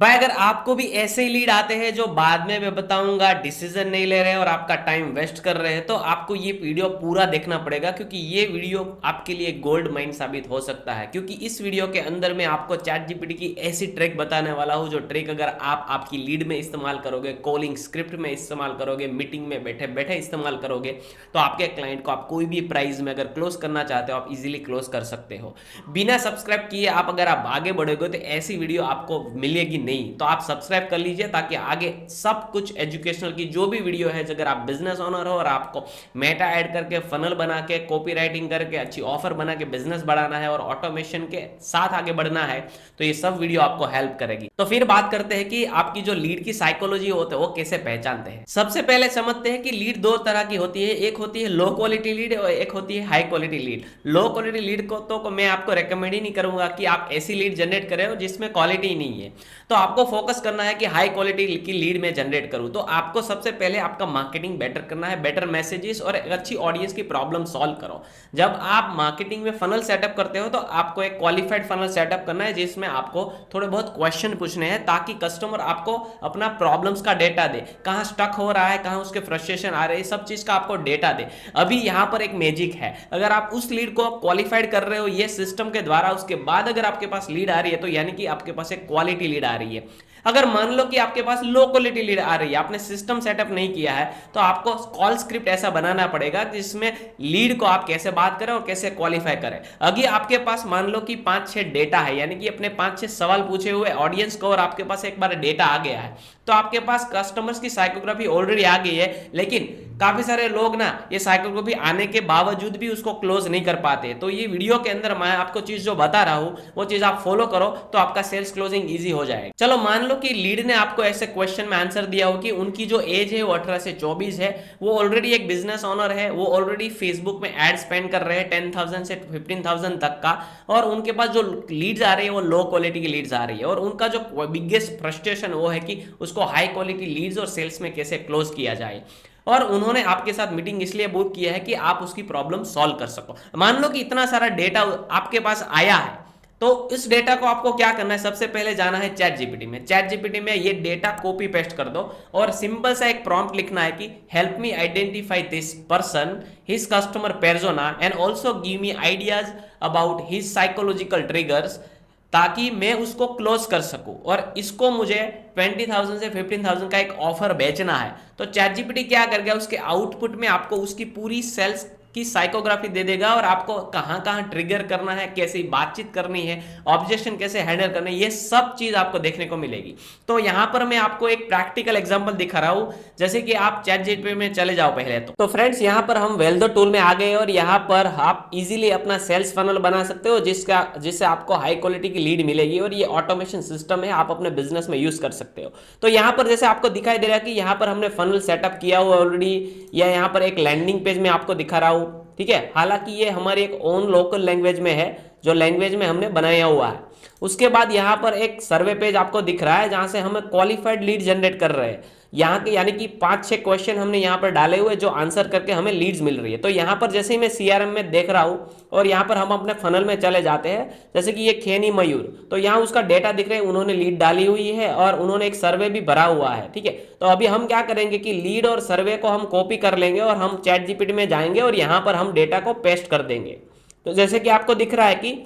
भाई अगर आपको भी ऐसे ही लीड आते हैं जो बाद में मैं बताऊंगा डिसीजन नहीं ले रहे हैं और आपका टाइम वेस्ट कर रहे हैं, तो आपको ये वीडियो पूरा देखना पड़ेगा, क्योंकि ये वीडियो आपके लिए गोल्ड माइन साबित हो सकता है। क्योंकि इस वीडियो के अंदर मैं आपको चैट जीपीटी की ऐसी ट्रिक बताने वाला हूं, जो ट्रिक अगर आप आपकी लीड में इस्तेमाल करोगे, कॉलिंग स्क्रिप्ट में इस्तेमाल करोगे, मीटिंग में बैठे बैठे इस्तेमाल करोगे, तो आपके क्लाइंट को आप कोई भी प्राइस में अगर क्लोज करना चाहते हो, आप इजीली क्लोज कर सकते हो। बिना सब्सक्राइब किए आप अगर आप आगे बढ़ोगे तो ऐसी वीडियो आपको मिलेगी नहीं। तो आप सब्सक्राइब कर लीजिए ताकि आगे सब कुछ एजुकेशनल की जो भी वीडियो है, अगर आप बिजनेस ओनर हो और आपको मेटा ऐड करके, फनल बना के, कॉपी राइटिंग करके, अच्छी ऑफर बना के बिजनेस बढ़ाना है और ऑटोमेशन के साथ आगे बढ़ना है, तो ये सब वीडियो आपको हेल्प करेगी। तो फिर बात करते हैं कि आपकी जो लीड की साइकोलॉजी होती है वो कैसे पहचानते हैं। सबसे पहले समझते हैं कि लीड दो तरह की होती है, एक होती है लो क्वालिटी लीड और एक होती है high quality lead. Low quality lead को मैं आपको रेकमेंड ही नहीं करूंगा कि आप ऐसी लीड जनरेट करें हो जिसमें क्वालिटी ही नहीं है। तो आपको फोकस करना है कि हाई क्वालिटी की लीड में जनरेट करूं। तो आपको सबसे पहले आपका मार्केटिंग बेटर करना है, बेटर मैसेजेस और एक अच्छी ऑडियंस की प्रॉब्लम सॉल्व करो। जब आप मार्केटिंग में फनल सेटअप करते हो तो आपको एक क्वालिफाइड फनल सेटअप करना है, जिसमें आपको थोड़े बहुत क्वेश्चन पूछने हैं ताकि कस्टमर आपको अपना प्रॉब्लम्स का डेटा दे, कहां स्टक हो रहा है, कहां उसके फ्रस्ट्रेशन आ रहे हैं, सब चीज का आपको डेटा दे। अभी यहां पर एक मैजिक है, अगर आप उस लीड को क्वालिफाइड कर रहे हो ये सिस्टम के द्वारा, उसके बाद अगर आपके पास लीड आ रही है तो यानी कि आपके पास एक क्वालिटी लीड आ रही है। अगर मान लो कि आपके पास लो क्वालिटी लीड आ रही है, आपने सिस्टम सेटअप नहीं किया है, तो आपको कॉल स्क्रिप्ट ऐसा बनाना पड़ेगा जिसमें लीड को आप कैसे बात करें और कैसे क्वालिफाई करें। अगर आपके पास मान लो कि 5-6 डेटा है, यानी कि अपने 5-6 सवाल पूछे हुए ऑडियंस को, और आपके पास एक बार डेटा आ गया है, तो आपके पास कस्टमर्स की साइकोग्राफी ऑलरेडी आ गई है, लेकिन काफी सारे लोग ना ये साइकोग्राफी आने के बावजूद भी उसको क्लोज नहीं कर पाते। तो ये वीडियो के अंदर मैं आपको चीज जो बता रहा हूं वो चीज आप फॉलो करो तो आपका सेल्स क्लोजिंग इजी हो जाएगा। चलो मान लो कि लीड ने आपको ऐसे क्वेश्चन में आंसर दिया हो कि उनकी जो एज है वो 18 से 24 है, वो ऑलरेडी एक बिजनेस ओनर है, वो ऑलरेडी फेसबुक में एड स्पेंड कर रहे हैं 10,000 से 15,000 तक का, और उनके पास जो लीड्स आ रही है वो लो क्वालिटी की लीड्स आ रही है, और उनका जो बिगेस्ट फ्रस्ट्रेशन वो है कि उसको हाई क्वालिटी लीड्स और सेल्स में कैसे क्लोज किया जाए। और उन्होंने आपके साथ मीटिंग इसलिए बुक किया है कि आप उसकी प्रॉब्लम सॉल्व कर सको। मान लो कि इतना सारा डेटा आपके पास आया है, तो इस डेटा को आपको क्या करना है, सबसे पहले जाना है चैट जीपीटी में। चैट जीपीटी में ये डेटा कॉपी पेस्ट कर दो और सिंपल सा एक प्रॉम्प्ट लिखना है कि help me identify this person, his customer persona and also give me ideas about his psychological triggers, ताकि मैं उसको क्लोज कर सकूं। और इसको मुझे 20,000 से 15,000 का एक ऑफर बेचना है। तो चैट जीपीटी क्या कर गया, उसके आउटपुट में आपको उसकी पूरी सेल्स की साइकोग्राफी दे देगा, और आपको कहां कहां ट्रिगर करना है, कैसे बातचीत करनी है, ऑब्जेक्शन कैसे हैंडल करना है, ये सब चीज आपको देखने को मिलेगी। तो यहां पर मैं आपको एक प्रैक्टिकल एग्जांपल दिखा रहा हूं, जैसे कि आप चैट जीपीटी में चले जाओ पहले। तो फ्रेंड्स यहां पर हम वेल्डो टूल में आ गए, और यहां पर आप इजीली अपना सेल्स फनल बना सकते हो जिससे आपको हाई क्वालिटी की लीड मिलेगी, और ये ऑटोमेशन सिस्टम है, आप अपने बिजनेस में यूज कर सकते हो। तो यहां पर जैसे आपको दिखाई दे रहा है कि यहां पर हमने फनल सेटअप किया हुआ ऑलरेडी, या यहां पर एक लैंडिंग पेज में आपको दिखा रहा हूं, ठीक है। हालांकि ये हमारी एक ओन लोकल लैंग्वेज में है, जो लैंग्वेज में हमने बनाया हुआ है। उसके बाद यहाँ पर एक सर्वे पेज आपको दिख रहा है, जहां से हमें क्वालिफाइड लीड जनरेट कर रहे हैं। यहाँ के यानी कि 5-6 क्वेश्चन हमने यहाँ पर डाले हुए, जो आंसर करके हमें लीड्स मिल रही है। तो यहाँ पर जैसे ही मैं सीआरएम में देख रहा हूँ, और यहाँ पर हम अपने फनल में चले जाते हैं, जैसे कि ये खेनी मयूर, तो यहाँ उसका डेटा दिख रहा है, उन्होंने लीड डाली हुई है और उन्होंने एक सर्वे भी भरा हुआ है, ठीक है। तो अभी हम क्या करेंगे कि लीड और सर्वे को हम कॉपी कर लेंगे, और हम चैट जीपीटी में जाएंगे और यहाँ पर हम डेटा को पेस्ट कर देंगे। तो जैसे कि आपको दिख रहा है कि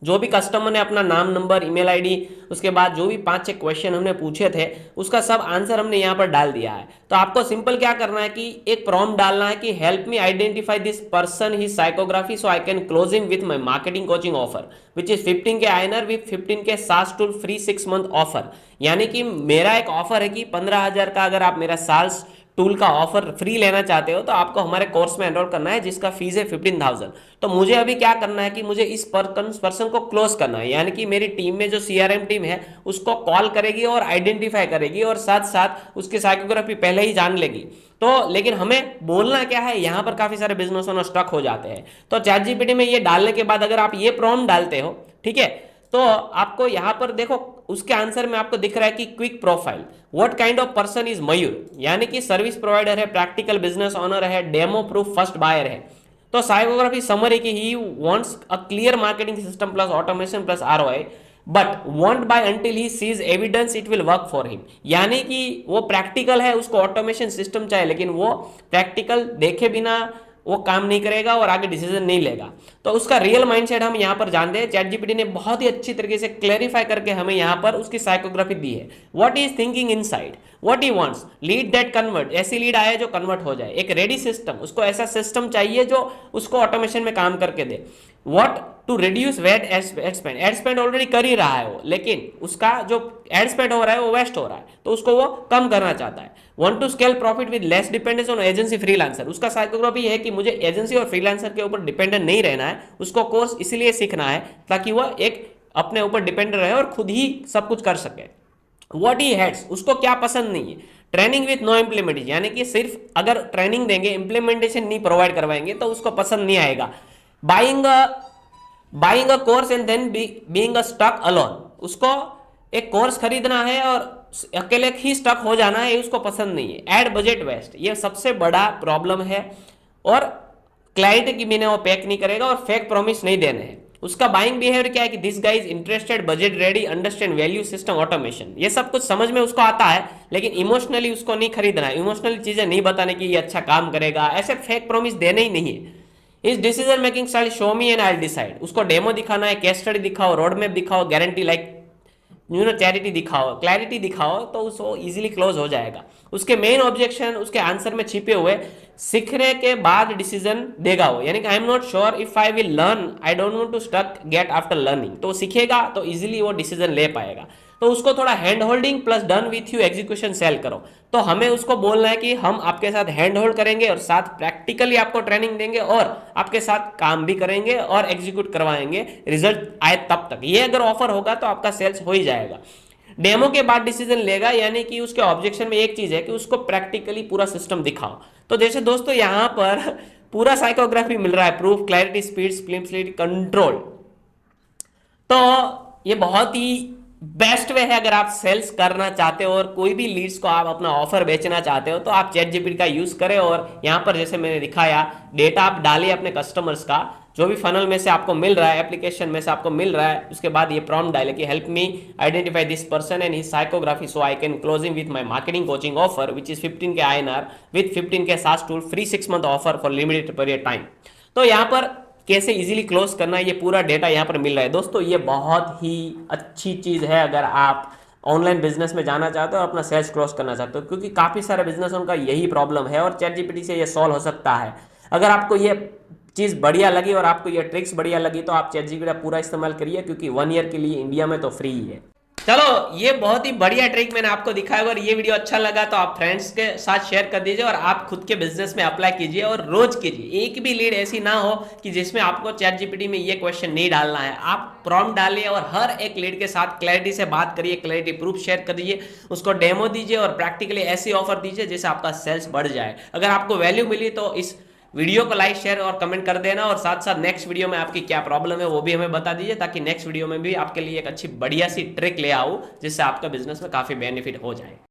जो भी कस्टमर ने अपना नाम, नंबर, ईमेल आईडी, उसके बाद जो भी 5-6 क्वेश्चन हमने पूछे थे, उसका सब आंसर हमने यहाँ पर डाल दिया है। तो आपको सिंपल क्या करना है कि एक प्रॉम्प्ट डालना है कि help me identify this person, his psychography, so I can close him with my marketing coaching offer which is 15K INR with 15K सास टूल फ्री 6 मंथ ऑफर। यानी कि मेरा एक ऑफर है कि 15,000 का अगर आप मेरा सास टूल का ऑफर फ्री लेना चाहते हो तो आपको हमारे कोर्स में एनरोल करना है, जिसका फीस है 15,000। तो मुझे अभी क्या करना है कि मुझे इस पर्सन को क्लोज करना है, यानी कि मेरी टीम में जो सीआरएम टीम है उसको कॉल करेगी और आइडेंटिफाई करेगी, और साथ साथ उसकी साइकोग्राफी पहले ही जान लेगी। तो लेकिन हमें बोलना क्या है, यहां पर काफी सारे बिजनेस ओनर स्टक हो जाते हैं। तो चैट जीपीटी में ये डालने के बाद अगर आप ये प्रॉम्प्ट डालते हो, ठीक है, तो आपको यहां पर देखो उसके आंसर में आपको दिख रहा है कि quick profile, what kind of person is Mayur, यानी कि सर्विस प्रोवाइडर है, प्रैक्टिकल बिजनेस ओनर है, डेमो प्रूफ फर्स्ट बायर है। तो साइकोग्राफी समरी की he wants a clear marketing system plus automation plus ROI but won't buy until he sees evidence it will work for him, यानी कि वो practical है, उसको automation system चाहिए, लेकिन वो प्रैक्टिकल देखे बिना वो काम नहीं करेगा और आगे डिसीजन नहीं लेगा। तो उसका रियल माइंडसेट हम यहाँ पर जानते हैं। चैट जीपीटी ने बहुत ही अच्छी तरीके से क्लैरिफाई करके हमें यहाँ पर उसकी साइकोग्राफी दी है। What is thinking inside, what he wants, lead that convert, ऐसी लीड आए जो कन्वर्ट हो जाए, एक रेडी सिस्टम, उसको ऐसा सिस्टम चाहिए जो उसको ऑटोमेशन में काम करके दे। What to reduce wait ad spend, ad spend already कर ही रहा है वो, लेकिन उसका जो एड स्पेंड हो रहा है वो वेस्ट हो रहा है, तो उसको वो कम करना चाहता है। Want to scale profit with less dependence on agency freelancer, उसका साइकोग्राफी है कि मुझे एजेंसी और फ्रीलांसर के ऊपर डिपेंडेंट नहीं रहना है, उसको कोर्स इसलिए सीखना है ताकि वह एक अपने ऊपर डिपेंडेंट रहे और खुद ही सब कुछ कर सके। व्हाट ही हेट्स, उसको क्या पसंद नहीं है। ट्रेनिंग विथ नो इम्प्लीमेंटेशन, यानी कि सिर्फ अगर ट्रेनिंग देंगे, इंप्लीमेंटेशन नहीं प्रोवाइड करवाएंगे तो उसको पसंद नहीं आएगा। Buying a course and then being a stuck alone, उसको एक कोर्स खरीदना है और अकेले ही स्टक हो जाना है, उसको पसंद नहीं है। एड बजट वेस्ट, ये सबसे बड़ा प्रॉब्लम है। और क्लैरिटी की बिना वो पैक नहीं करेगा और फेक प्रॉमिस नहीं देने हैं। उसका बाइंग बिहेवियर क्या है कि this guys interested, budget ready, understand value system, automation, ये सब कुछ समझ में उसको आता है, लेकिन इमोशनली उसको नहीं खरीदना है, इमोशनली चीजें नहीं बताने की ये अच्छा काम करेगा, ऐसे फेक प्रॉमिस देने ही नहीं है। इस decision making style show me and I will decide, उसको डेमो दिखाना है, केस स्टडी दिखाओ, रोड मैप दिखाओ, गारंटी लाइक चैरिटी दिखाओ, क्लैरिटी दिखाओ, तो उसको इजीली क्लोज हो जाएगा। उसके मेन ऑब्जेक्शन उसके आंसर में छिपे हुए, सीखने के बाद डिसीजन देगा वो, यानी कि I am not sure if I will learn, I don't want to stuck get after learning, तो सीखेगा तो इजीली वो डिसीजन ले पाएगा। तो उसको थोड़ा hand holding plus done with you execution sell करो। तो हमें उसको बोलना है कि हम आपके साथ हैंड होल्ड करेंगे और साथ प्रैक्टिकली आपको ट्रेनिंग देंगे और आपके साथ काम भी करेंगे और एग्जीक्यूट करवाएंगे, रिजल्ट आए तब तक। ये अगर ऑफर होगा तो आपका सेल्स हो ही जाएगा। डेमो के बाद डिसीजन लेगा, यानी कि उसके ऑब्जेक्शन में एक चीज है कि उसको प्रैक्टिकली पूरा सिस्टम दिखाओ। तो जैसे दोस्तों यहां पर पूरा साइकोग्राफी मिल रहा है, proof, clarity, speed, split, control. तो ये बहुत ही बेस्ट वे है अगर आप सेल्स करना चाहते हो और कोई भी लीड्स को आप अपना ऑफर बेचना चाहते हो, तो आप चैट जीपीटी का यूज करें और यहाँ पर जैसे मैंने दिखाया डेटा आप डालिए अपने कस्टमर्स का, जो भी फनल में से आपको मिल रहा है, एप्लीकेशन में से आपको मिल रहा है, उसके बाद ये प्रॉम्प्ट डाले कि help me identify this person and his psychography so I can close him with my marketing coaching offer which is 15K INR with 15K SaaS tool, free 6 month offer for limited period time. तो यहाँ पर कैसे easily close करना है, ये पूरा data यहाँ पर मिल रहा है। दोस्तों ये बहुत ही अच्छी चीज़ है अगर आप ऑनलाइन बिजनेस में जाना चाहते हो और अपना सेल्स क्लोज करना चाहते हो, क्योंकि काफ़ी सारे बिजनेस उनका यही प्रॉब्लम है और चैट जीपीटी से ये सॉल्व हो सकता है। अगर आपको ये चीज़ बढ़िया लगी और आपको ये ट्रिक्स बढ़िया लगी तो आप चैट जीपीटी का पूरा इस्तेमाल करिए, क्योंकि 1 ईयर के लिए इंडिया में तो फ्री ही है। चलो ये बहुत ही बढ़िया ट्रिक मैंने आपको दिखाया, अगर ये वीडियो अच्छा लगा तो आप फ्रेंड्स के साथ शेयर कर दीजिए और आप खुद के बिजनेस में अप्लाई कीजिए और रोज कीजिए। एक भी लीड ऐसी ना हो कि जिसमें आपको चैट जीपीटी में ये क्वेश्चन नहीं डालना है। आप प्रॉम्प्ट डालिए और हर एक लीड के साथ क्लैरिटी से बात करिए, क्लैरिटी प्रूफ शेयर कर दीजिए, उसको डेमो दीजिए और प्रैक्टिकली ऐसी ऑफर दीजिए जिससे आपका सेल्स बढ़ जाए। अगर आपको वैल्यू मिली तो इस वीडियो को लाइक, शेयर और कमेंट कर देना और साथ साथ नेक्स्ट वीडियो में आपकी क्या प्रॉब्लम है वो भी हमें बता दीजिए, ताकि नेक्स्ट वीडियो में भी आपके लिए एक अच्छी बढ़िया सी ट्रिक ले आऊं जिससे आपका बिजनेस में काफी बेनिफिट हो जाए।